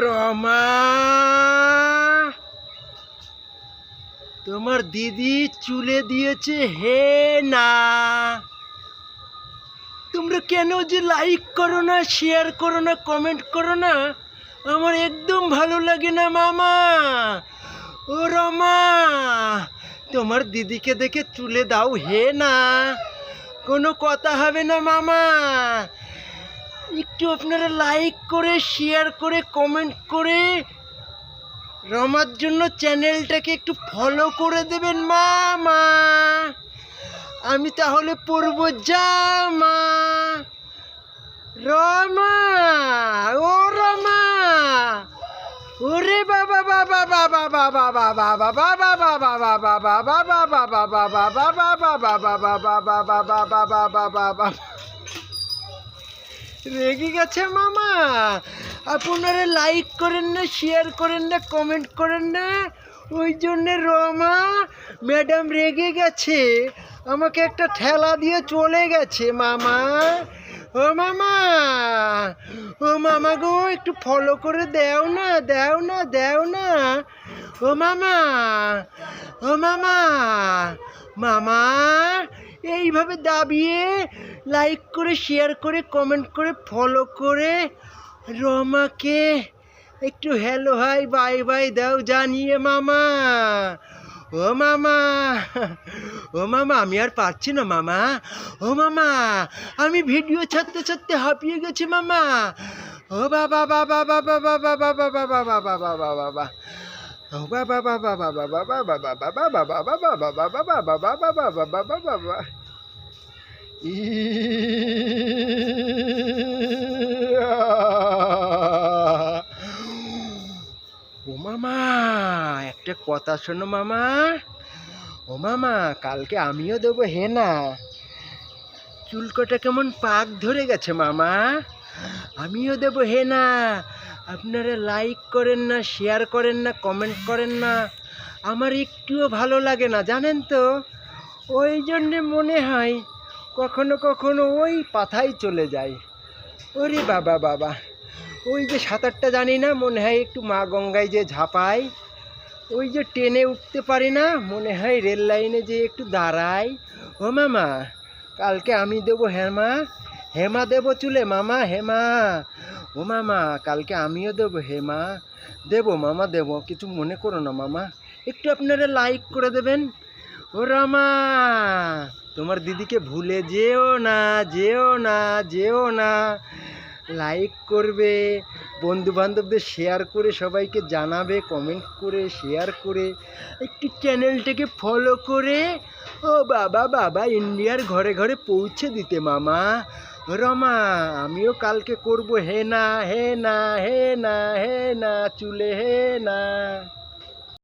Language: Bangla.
রমা, তোমার দিদি চুলে দিয়েছে হে না। তোমরা কেন যে লাইক করো না, শেয়ার করো না, কমেন্ট করো না, আমার একদম ভালো লাগে না মামা। ও রমা, তোমার দিদিকে দেখে চুলে দাও হে না, কোনো কথা হবে না মামা। একটু আপনারা লাইক করে, শেয়ার করে, কমেন্ট করে রমার জন্য চ্যানেলটাকে একটু ফলো করে দেবেন মামা। আমি তাহলে পরবো জামা। রমা, ও রমা, ওরে বাবা বাবা বাবা বাবা বাবা বাবা বাবা বাবা বাবা বাবা বাবা বাবা বাবা বাবা বাবা বাবা বাবা বাবা, রেগে গেছে মামা। আপনারা লাইক করেন না, শেয়ার করেন না, কমেন্ট করেন না, ওই জন্যে রমা ম্যাডাম রেগে গেছে, আমাকে একটা ঠেলা দিয়ে চলে গেছে মামা। ও মামা, ও মামা গো, একটু ফলো করে দেও না, দেও না, দেও না। ও মামা, ও মামা, মামা এইভাবে দাবিয়ে লাইক করে, শেয়ার করে, কমেন্ট করে, ফলো করে রমাকে একটু হ্যালো হাই বাই বাই দাও জানিয়ে মামা। ও মামা, ও মামা, আমি আর পারছি না মামা। ও মামা, আমি ভিডিও ছাড়তে ছাড়তে হাঁপিয়ে গেছি মামা। ও বাবা বাবা বাবা বাবা বাবা বাবা বাবা বাবা বাবা, ও বাবা বাবা বাবা বাবা বাবা বাবা বাবা বাবা বাবা বাবা বাবা বাবা বাবা বাবা। ও মামা, একটা কথা শোনো মামা। ও মামা, কালকে আমিও দেবো হেনা। চুলকোটা কেমন পাক ধরে গেছে মামা, আমিও দেবো হেনা। আপনারা লাইক করেন না, শেয়ার করেন না, কমেন্ট করেন না, আমার একটুও ভালো লাগে না জানেন তো। ওই জন্যে মনে হয় কখনো কখনো ওই পাথাই চলে যায়। ওরে বাবা বাবা, ওই যে সাঁতারটা জানি না, মনে হয় একটু মা গঙ্গায় যে ঝাঁপাই, ওই যে টেনে উঠতে পারি না, মনে হয় রেল লাইনে যে একটু দাঁড়াই। ও মামা, কালকে আমি দেবো হেমা, হেমা দেবো চুলে মামা, হেমা। ও মামা, কালকে আমিও দেবো হেমা, দেবো মামা, দেবো, কিছু মনে করো না মামা, একটু আপনারা লাইক করে দেবেন। ও রামা, তোমার দিদিকে ভুলে যেও না, যেও না, যেও না। লাইক করবে, বন্ধু বান্ধবদের শেয়ার করে সবাইকে জানাবে, কমেন্ট করে, শেয়ার করে, একটু চ্যানেলটাকে ফলো করে ও বাবা বাবা ইন্ডিয়ার ঘরে ঘরে পৌঁছে দিতে মামা। রমা, আমিও কালকে করবো হে না, হে না, হে না, হে না, চুলে হে না।